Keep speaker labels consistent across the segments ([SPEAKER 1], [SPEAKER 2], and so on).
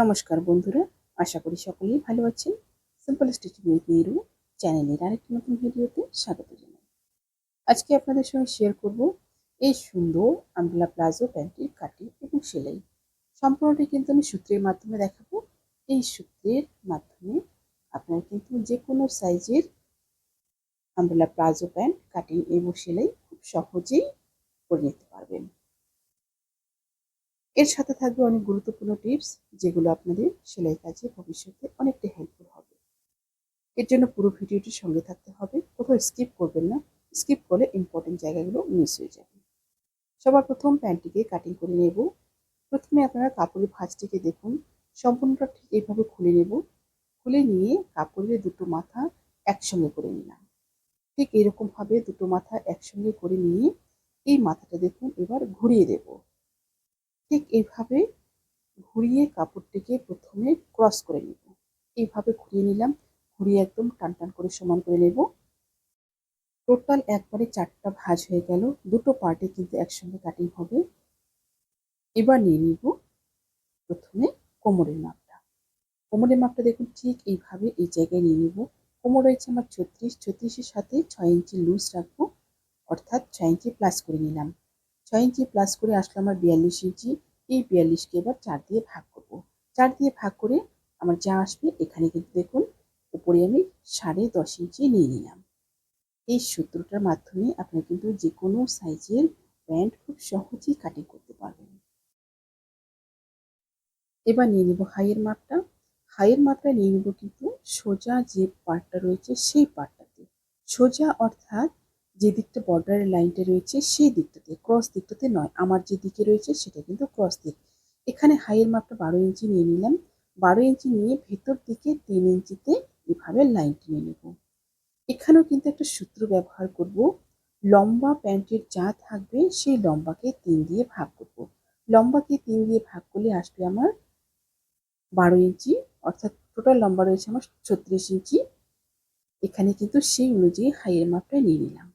[SPEAKER 1] নমস্কার বন্ধুরা, আশা করি সকলেই ভালো আছেন। সিম্পল স্টিচিং উইথ নিরু চ্যানেলের আরেকটি নতুন ভিডিওতে স্বাগত জানাই। আজকে আপনাদের সঙ্গে শেয়ার করব এই সুন্দর আমব্রেলা প্লাজো প্যান্টের কাটিং এবং সেলাই। সম্পূর্ণটি কিন্তু আমি সূত্রের মাধ্যমে দেখাবো। এই সূত্রের মাধ্যমে আপনারা কিন্তু যে কোনো সাইজের আমব্রেলা প্লাজো প্যান্ট কাটিং এবং সেলাই খুব সহজেই করে নিতে পারবেন। এর সাথে থাকবে অনেক গুরুত্বপূর্ণ টিপস, যেগুলো আপনাদের সেলাই কাজে ভবিষ্যতে অনেকটা হেল্পফুল হবে। এর জন্য পুরো ভিডিওটির সঙ্গে থাকতে হবে, কোথাও স্কিপ করবেন না। স্কিপ করলে ইম্পর্টেন্ট জায়গাগুলো মিস হয়ে যাবে। সবার প্রথম প্যান্টটিকে কাটিং করে নেব। প্রথমে আপনারা কাপড়ের ভাঁজটিকে দেখুন, সম্পূর্ণটা ঠিক এইভাবে খুলে নেব। খুলে নিয়ে কাপড়ের দুটো মাথা একসঙ্গে করে নিলাম। ঠিক এরকমভাবে দুটো মাথা একসঙ্গে করে নিয়ে এই মাথাটা দেখুন এবার ঘুরিয়ে দেব। ঠিক এইভাবে ঘুরিয়ে কাপড়টিকে প্রথমে ক্রস করে নেব। এইভাবে ঘুরিয়ে নিলাম, ঘুরিয়ে একদম টান টান করে সমান করে নেব। টোটাল একবারে 4টা ভাঁজ হয়ে গেল। দুটো পার্টে কিন্তু একসঙ্গে কাটিং হবে। এবার নিয়ে নিব প্রথমে কোমরের মাপটা। কোমরের মাপটা দেখুন ঠিক এইভাবে এই জায়গায় নিয়ে নিব। কোমর রয়েছে আমার 36, 36-এর সাথে 6 ইঞ্চি লুজ রাখবো, অর্থাৎ 6 ইঞ্চি প্লাস করে নিলাম। 6 ইঞ্চি প্লাস করে আসলে আমার 42 ইঞ্চি। এই 42কে এবার 4 দিয়ে ভাগ করব। 4 দিয়ে ভাগ করে আমার যা আসবে, এখানে কিন্তু দেখুন উপরে আমি 10.5 ইঞ্চি নিয়ে নিলাম। এই সূত্রটার মাধ্যমে আপনারা কিন্তু যে কোনো সাইজের প্যান্ট খুব সহজেই কাটিং করতে পারবেন। এবার নিয়ে নিব হাইয়ের মাপটা। হাইয়ের মাপটা নিয়ে নিব কিন্তু সোজা যে পার্টটা রয়েছে সেই পার্টটাতে। সোজা অর্থাৎ যে দিকটা বর্ডারের লাইনটা রয়েছে সেই দিকটাতে, ক্রস দিকটাতে নয়। আমার যে দিকে রয়েছে সেটা কিন্তু ক্রস দিক। এখানে হাইয়ের মাপটা 12 ইঞ্চি নিয়ে নিলাম। 12 ইঞ্চি নিয়ে ভেতর দিকে 3 ইঞ্চিতে এভাবে লাইন টেনে নেব। এখানেও কিন্তু একটা সূত্র ব্যবহার করব। লম্বা প্যান্টের যা থাকবে সেই লম্বাকে 3 দিয়ে ভাগ করব। লম্বাকে 3 দিয়ে ভাগ করলে আসবে আমার 12 ইঞ্চি, অর্থাৎ টোটাল লম্বা রয়েছে আমার 36 ইঞ্চি। এখানে কিন্তু সেই অনুযায়ী হাইয়ের মাপটা নিয়ে নিলাম।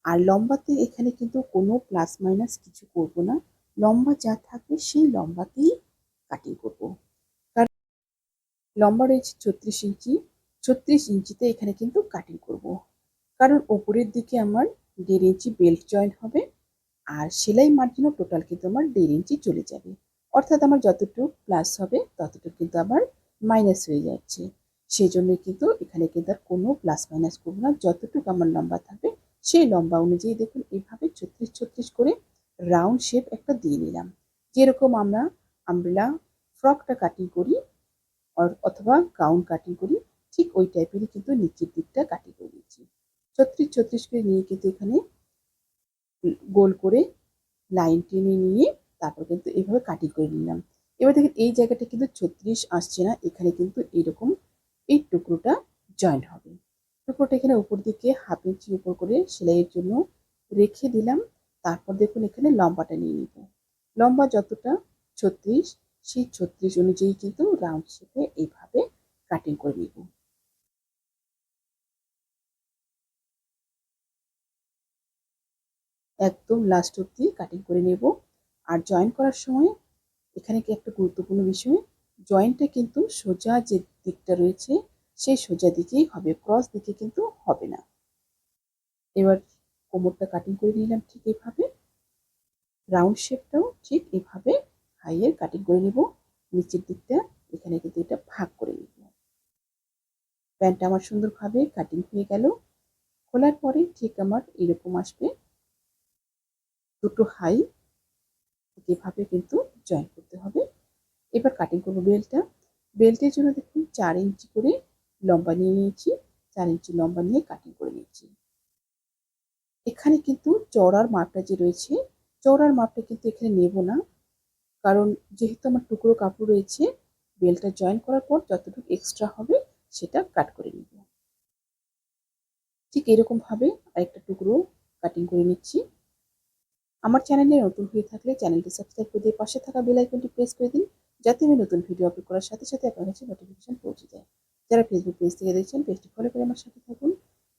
[SPEAKER 1] আর লম্বাতে এখানে কিন্তু কোনো প্লাস মাইনাস কিছু করব না। লম্বা যা থাকবে সেই লম্বাতেই কাটিং করব। কারণ লম্বা রয়েছে 36 ইঞ্চি, 36 ইঞ্চিতে এখানে কিন্তু কাটিং করব। কারণ ওপরের দিকে আমার 1.5 ইঞ্চি বেল্ট জয়েন্ট হবে, আর সেলাই মার্জিনও টোটাল কিন্তু আমার 1.5 ইঞ্চি চলে যাবে। অর্থাৎ আমার যতটুকু প্লাস হবে ততটুকু কিন্তু আবার মাইনাস হয়ে যাচ্ছে। সেই জন্য কিন্তু এখানে কিন্তু আর কোনো প্লাস মাইনাস করবো না। যতটুকু আমার লম্বা থাকবে সেই লম্বা অনুযায়ী দেখুন এইভাবে 36-36 করে রাউন্ড শেপ একটা দিয়ে নিলাম। যেরকম আমরা আমব্রেলা ফ্রকটা কাটিং করি অথবা গাউন কাটিং করি, ঠিক ওই টাইপেরই কিন্তু নিচের দিকটা কাটিং করে দিচ্ছি। 36-36 করে নিয়ে কিন্তু এখানে গোল করে লাইন টেনে নিয়ে তারপর কিন্তু এইভাবে কাটিং করে নিলাম। এবার দেখেন এই জায়গাটা কিন্তু 36 আসছে না, এখানে কিন্তু এরকম এই টুকরোটা জয়েন্ট হবে। টুকরোটা এখানে উপর দিকে 1/2 ইঞ্চি উপর করে সেলাইয়ের জন্য রেখে দিলাম। তারপর দেখুন এখানে লম্বাটা নিয়ে নিব। লম্বা যতটা 36, সেই 36 অনুযায়ী কিন্তু রাউন্ড শেপে এইভাবে কাটিং করে নিব। একদম লাস্ট অব্দি কাটিং করে নেব। আর জয়েন করার সময় এখানে কি একটা গুরুত্বপূর্ণ বিষয়, জয়েন্টটা কিন্তু সোজা যে দিকটা রয়েছে সেই সোজা দিকেই হবে, ক্রস দিকে কিন্তু হবে না। এবার কোমরটা কাটিং করে নিলাম ঠিক এইভাবে। রাউন্ড শেপটাও ঠিক এইভাবে হাইয়ের কাটিং করে নেব। নিচের দিকটা এখানে কিন্তু এটা ভাগ করে নেব। প্যান্টটা আমার সুন্দরভাবে কাটিং হয়ে গেল। খোলার পরে ঠিক আমার এরকম আসবে। দুটো হাই এভাবে কিন্তু জয়েন করতে হবে। এবার কাটিং করবো বেল্টটা। বেল্টের জন্য দেখুন 4 ইঞ্চি করে লম্বা নিয়ে নিয়েছি। 4 ইঞ্চি লম্বা নিয়ে কাটিং করে নিয়েছি। এখানে কিন্তু চওড়ার মাপটা যে রয়েছে, চওড়ার মাপটা কিন্তু এখানে নেব না। কারণ যেহেতু আমার টুকরো কাপড় রয়েছে, বেল্টটা জয়েন করার পর যতটুকু এক্সট্রা হবে সেটা কাট করে নিব। ঠিক এরকমভাবে আরেকটা টুকরো কাটিং করে নিচ্ছি। আমার চ্যানেলে নতুন হয়ে থাকলে চ্যানেলটি সাবস্ক্রাইব করে দিয়ে পাশে থাকা বেল আইকনটি প্রেস করে দিন, যাতে আমি নতুন ভিডিও আপলোড করার সাথে সাথে আপনার কাছে নোটিফিকেশন পৌঁছে যায়। যারা ফেসবুক পেজ থেকে দেখছেন, পেজটি ফলো করে আমার সাথে থাকুন।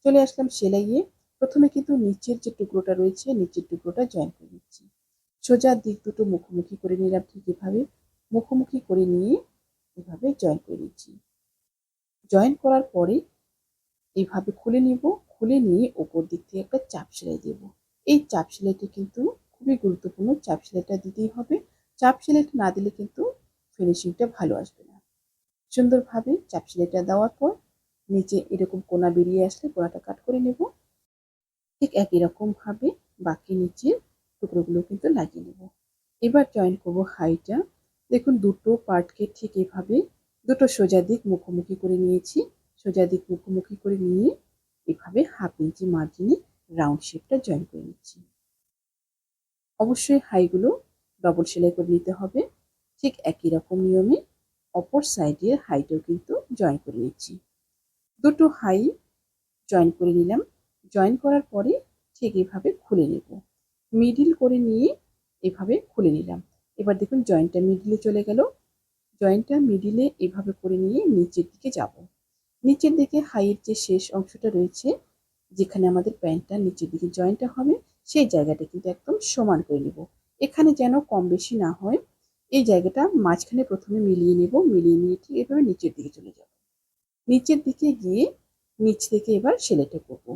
[SPEAKER 1] চলে আসলাম সেলাইয়ে। প্রথমে কিন্তু নিচের যে টুকরোটা রয়েছে নিচের টুকরোটা জয়েন করে নিচ্ছি। সোজা দিক দুটো মুখোমুখি করে নিলাম ঠিক এভাবে। মুখোমুখি করে নিয়ে এভাবে জয়েন করে নিচ্ছি। জয়েন করার পরে এইভাবে খুলে নিব, খুলে নিয়ে ওপর দিক থেকে একটা চাপ সেলাই দেব। এই চাপ সেলাইটা কিন্তু খুবই গুরুত্বপূর্ণ, চাপ সেলাইটা দিতেই হবে। চাপ সেলাইটা না দিলে কিন্তু ফিনিশিংটা ভালো আসবে না। সুন্দরভাবে চাপ সেলাইটা দেওয়ার পর নিচে এরকম কোনা বেরিয়ে আসলে কোনাটা কাট করে নেব। ঠিক একই রকম ভাবে বাকি নিচের টুকরোগুলো কিন্তু লাগিয়ে নেব। এবার জয়েন করব হাইটা। দেখুন দুটো পার্টকে ঠিক এভাবে দুটো সোজা দিক মুখোমুখি করে নিয়েছি। সোজা দিক মুখোমুখি করে নিয়ে এভাবে 1/2 ইঞ্চি মার্জিনে রাউন্ড শেপটা জয়েন করে নিচ্ছি। অবশ্যই হাইগুলো ডবল সেলাই করে নিতে হবে। ঠিক একই রকম নিয়মে অপর সাইডের হাইটাও কিন্তু জয়েন করে নিচ্ছি। দুটো হাই জয়েন করে নিলাম। জয়েন করার পরে ঠিক এভাবে খুলে নেব। মিডিল করে নিয়ে এভাবে খুলে নিলাম। এবার দেখুন জয়েন্টটা মিডিলে চলে গেল। জয়েন্টটা মিডিলে এভাবে করে নিয়ে নিচের দিকে যাব। নিচের দিকে হাইয়ের যে শেষ অংশটা রয়েছে, যেখানে আমাদের প্যান্টটা নিচের দিকে জয়েন্টটা হবে, সেই জায়গাটা কিন্তু একদম সমান করে নেব। এখানে যেন কম বেশি না হয়, এই জায়গাটা মাঝখানে প্রথমে মিলিয়ে নেব। মিলিয়ে নিয়ে ঠিক এভাবে নিচের দিকে চলে যাব। নিচের দিকে গিয়ে নিচ থেকে এবার সেলাইটা করব।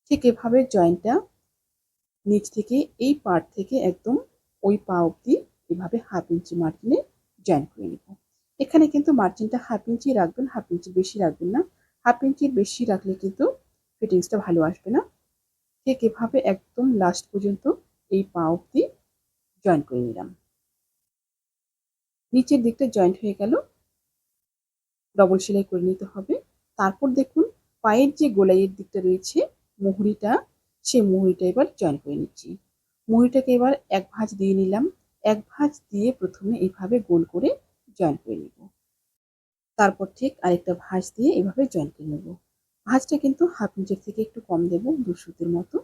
[SPEAKER 1] ঠিক এভাবে জয়েন্টটা নিচ থেকে এই পার্ট থেকে একদম ওই পা অবধি এভাবে 1/2 ইঞ্চি মার্জিনে জয়েন করে নেব। এখানে কিন্তু মার্জিনটা 1/2 ইঞ্চি রাখবেন, 1/2 ইঞ্চি বেশি রাখবেন না। 1/2 ইঞ্চির বেশি রাখলে কিন্তু ফিটিংসটা ভালো আসবে না। ঠিক এভাবে একদম লাস্ট পর্যন্ত এই পা অবধি জয়েন করে নিলাম। নিচের দিকটা জয়েন্ট হয়ে গেল, ডবল সেলাই করে নিতে হবে। তারপর দেখুন পায়ের যে গোলাইয়ের দিকটা রয়েছে, মুহুরিটা, সেই মুহুরিটা এবার জয়েন করে নিচ্ছি। মুহুরিটাকে এবার এক ভাঁজ দিয়ে নিলাম। এক ভাঁজ দিয়ে প্রথমে এইভাবে গোল করে জয়েন করে নেব। তারপর ঠিক আরেকটা ভাঁজ দিয়ে এভাবে জয়েন করে নেব। ভাঁজটা কিন্তু 1/2 ইঞ্চের থেকে একটু কম দেব, 2 সুতের মতো।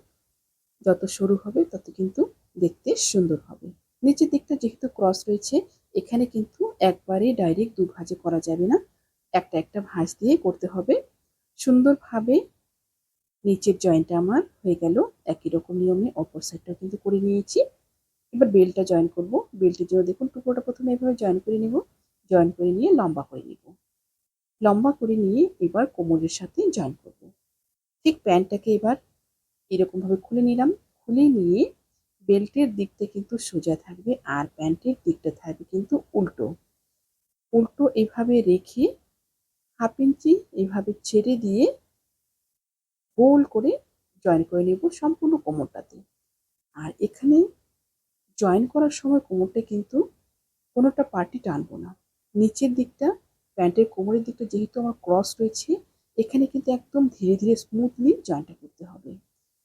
[SPEAKER 1] যত সরু হবে তত কিন্তু দেখতে সুন্দর হবে। নিচের দিকটা যেহেতু ক্রস রয়েছে, এখানে কিন্তু একবারে ডাইরেক্ট 2 ভাঁজে করা যাবে না, একটা একটা ভাঁজ দিয়ে করতে হবে। সুন্দরভাবে নিচের জয়েন্টটা আমার হয়ে গেল। একই রকম নিয়মে অপর সাইডটাও কিন্তু করে নিয়েছি। এবার বেল্টটা জয়েন করব। বেল্টের জন্য দেখুন টুকরোটা প্রথমে এভাবে জয়েন করে নেব। জয়েন করে নিয়ে লম্বা করে নেব। লম্বা করে নিয়ে এবার কোমরের সাথে জয়েন করব। ঠিক প্যান্টটাকে এবার এরকমভাবে খুলে নিলাম। খুলে নিয়ে বেল্টের দিকটা কিন্তু সোজা থাকবে আর প্যান্টের দিকটা থাকবে কিন্তু উল্টো। উল্টো এভাবে রেখে 1/2 ইঞ্চি এভাবে ছেড়ে দিয়ে গোল করে জয়েন করে নেব সম্পূর্ণ কোমরটাতে। আর এখানে জয়েন করার সময় কোমরটা কিন্তু কোনোটা পার্টই টানবো না। নিচের দিকটা প্যান্টের কোমরের দিকটা যেহেতু আমার ক্রস রয়েছে, এখানে কিন্তু একদম ধীরে ধীরে স্মুথলি জয়েনটা করতে হবে।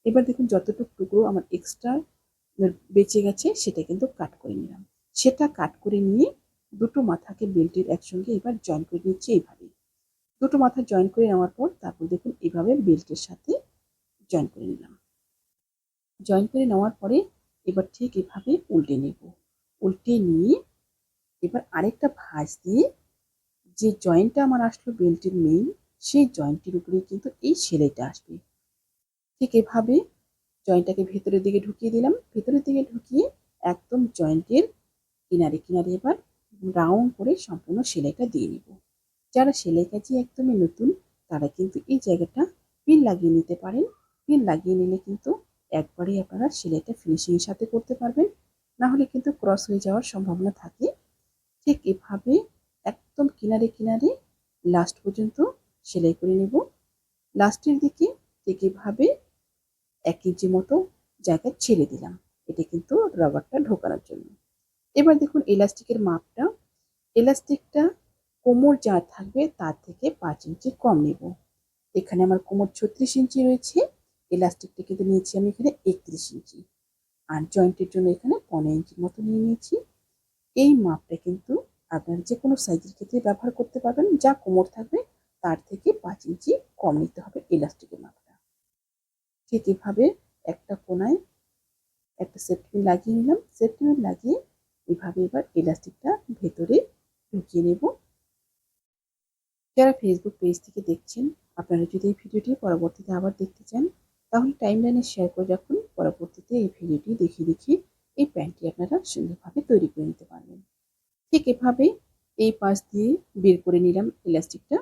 [SPEAKER 1] এবার দেখুন যতটুকু টুকরো আমার এক্সট্রা বেঁচে গেছে সেটা কিন্তু কাট করে নিলাম। সেটা কাট করে নিয়ে দুটো মাথাকে বেল্টের একসঙ্গে এবার জয়েন করে নিচ্ছি এইভাবে। দুটো মাথা জয়েন করে নেওয়ার পর তারপর দেখুন এভাবে বেল্টের সাথে জয়েন করে নিলাম। জয়েন করে নেওয়ার পরে এবার ঠিক এভাবে উল্টে নেব। উল্টে নিয়ে এবার আরেকটা ভাঁজ দিয়ে যে জয়েন্টটা আমার আসলো বেল্টের মেইন, সেই জয়েন্টের উপরে কিন্তু এই সেলাইটা আসবে। ঠিক এভাবে জয়েন্টটাকে ভেতরের দিকে ঢুকিয়ে দিলাম। ভেতরের দিকে ঢুকিয়ে একদম জয়েন্টের কিনারে কিনারে এবার রাউন্ড করে সম্পূর্ণ সেলাইটা দিয়ে নেব। যারা সেলাই কাজে একদমই নতুন, তারা কিন্তু এই জায়গাটা পিন লাগিয়ে নিতে পারেন। পিন লাগিয়ে নিলে কিন্তু একবারেই আপনারা সেলাইটা ফিনিশিংয়ের সাথে করতে পারবেন। না হলে কিন্তু ক্রস হয়ে যাওয়ার সম্ভাবনা থাকে। ঠিক এভাবে একদম কিনারে কিনারে লাস্ট পর্যন্ত সেলাই করে নেব। লাস্টের দিকে ঠিক এভাবে 1 ইঞ্চি মতো জায়গা ছেড়ে দিলাম। এটা কিন্তু রাবারটা ঢোকানোর জন্য। এবার দেখুন এলাস্টিকের মাপটা। এলাস্টিকটা কোমর যা থাকবে তার থেকে 5 ইঞ্চি কম নেব। এখানে আমার কোমর 36 ইঞ্চি রয়েছে, এলাস্টিকটা কিন্তু নিয়েছি আমি এখানে 31 ইঞ্চি। আর জয়েন্টের জন্য এখানে 1.5 ইঞ্চির মতো নিয়ে নিয়েছি। এই মাপটা কিন্তু আপনারা যে কোনো সাইজের ক্ষেত্রে ব্যবহার করতে পারবেন। যা কোমর থাকবে তার থেকে 5 ইঞ্চি কম নিতে হবে এলাস্টিকের মাপটা। ঠিক এভাবে একটা কোনায় একটা সেফটি পিন লাগিয়ে নিলাম। সেফটি পিন লাগিয়ে এভাবে এবার এলাস্টিকটা ভেতরে ঢুকিয়ে নেব। যারা ফেসবুক পেজ থেকে দেখছেন, আপনারা যদি এই ভিডিওটি পরবর্তীতে আবার দেখতে চান, তাহলে টাইমলাইনে শেয়ার করে রাখুন। পরবর্তীতে এই ভিডিওটি দেখিয়ে দেখিয়ে এই প্যান্টটি আপনারা সুন্দরভাবে তৈরি করে নিতে পারবেন। ঠিক এভাবে এই পাশ দিয়ে বের করে নিলাম ইলাস্টিকটা।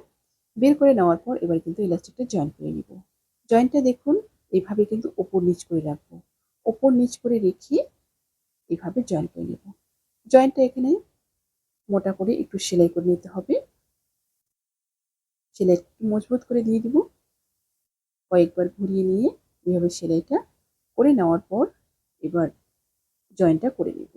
[SPEAKER 1] বের করে নেওয়ার পর এবার কিন্তু ইলাস্টিকটা জয়েন করে নিব। জয়েন্টটা দেখুন এভাবে কিন্তু ওপর নিচ করে রাখবো। ওপর নিচ করে রেখে এভাবে জয়েন করে নেব। জয়েন্টটা এখানে মোটা করে একটু সেলাই করে নিতে হবে। সেলাই একটু মজবুত করে দিয়ে দিব। কয়েকবার ঘুরিয়ে নিয়ে এভাবে সেলাইটা করে নেওয়ার পর এবার জয়েন্টটা করে নেব।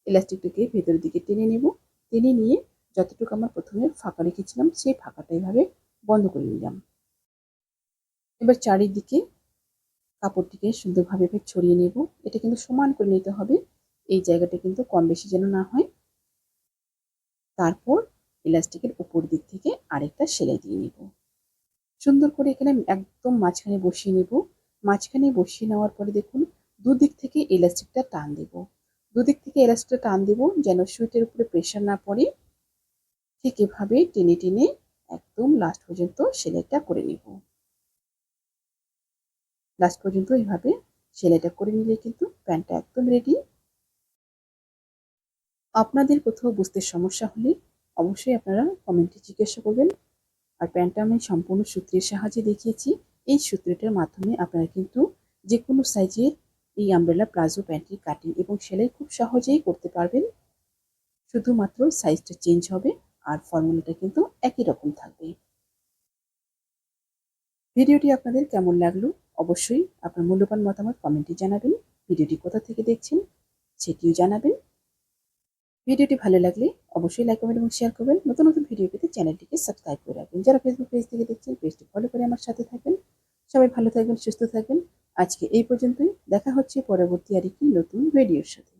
[SPEAKER 1] ইলাস্টিকটাকে ভেতরের দিকে টেনে নেব। টেনে নিয়ে যতটুকু আমরা প্রথমে ফাঁকা রেখেছিলাম সেই ফাঁকাটা এভাবে বন্ধ করে নিলাম। এবার চারিদিকে কাপড়টিকে সুন্দরভাবে ছড়িয়ে নেব। এটা কিন্তু সমান করে নিতে হবে। এই জায়গাটা কিন্তু কম বেশি যেন না হয়। তারপর ইলাস্টিকের উপর দিক থেকে আরেকটা সেলাই দিয়ে নেব। সুন্দর করে এখানে একদম মাঝখানে বসিয়ে নেব। মাঝখানে বসিয়ে নেওয়ার পরে দেখুন দুদিক থেকে ইলাস্টিকটা টান দেব। দুদিক থেকে ইলাস্টিকটা টান দেব যেন সুইটের উপরে প্রেশার না পড়ে। ঠিক এভাবে টেনে টেনে একদম লাস্ট পর্যন্ত সেলাইটা করে নেব। লাস্ট পর্যন্ত এইভাবে সেলাইটা করে নিলে কিন্তু প্যান্টটা একদম রেডি। আপনাদের কোথাও বুঝতে সমস্যা হলে অবশ্যই আপনারা কমেন্টে জিজ্ঞাসা করবেন। আর প্যান্টটা আমি সম্পূর্ণ সূত্রের সাহায্যে দেখিয়েছি। এই সূত্রটার মাধ্যমে আপনারা কিন্তু যে কোনো সাইজের এই আমব্রেলা প্লাজো প্যান্টের কাটিং এবং সেলাই খুব সহজেই করতে পারবেন। শুধুমাত্র সাইজটা চেঞ্জ হবে আর ফর্মুলাটা কিন্তু একই রকম থাকবে। ভিডিওটি আপনাদের কেমন লাগলো অবশ্যই আপনার মূল্যবান মতামত কমেন্টে জানাবেন। ভিডিওটি কোথা থেকে দেখছেন সেটিও জানাবেন। ভিডিওটি ভালো লাগলে অবশ্যই লাইক কমেন্ট এবং শেয়ার করবেন। নতুন নতুন ভিডিও পেতে চ্যানেলটিকে সাবস্ক্রাইব করে রাখবেন। যারা ফেসবুক পেজ থেকে দেখছেন পেজটি ফলো করে আমার সাথে থাকবেন। সবাই ভালো থাকবেন, সুস্থ থাকবেন। আজকে এই পর্যন্তই। দেখা হচ্ছে পরবর্তী আরেকটি নতুন ভিডিওর সাথে।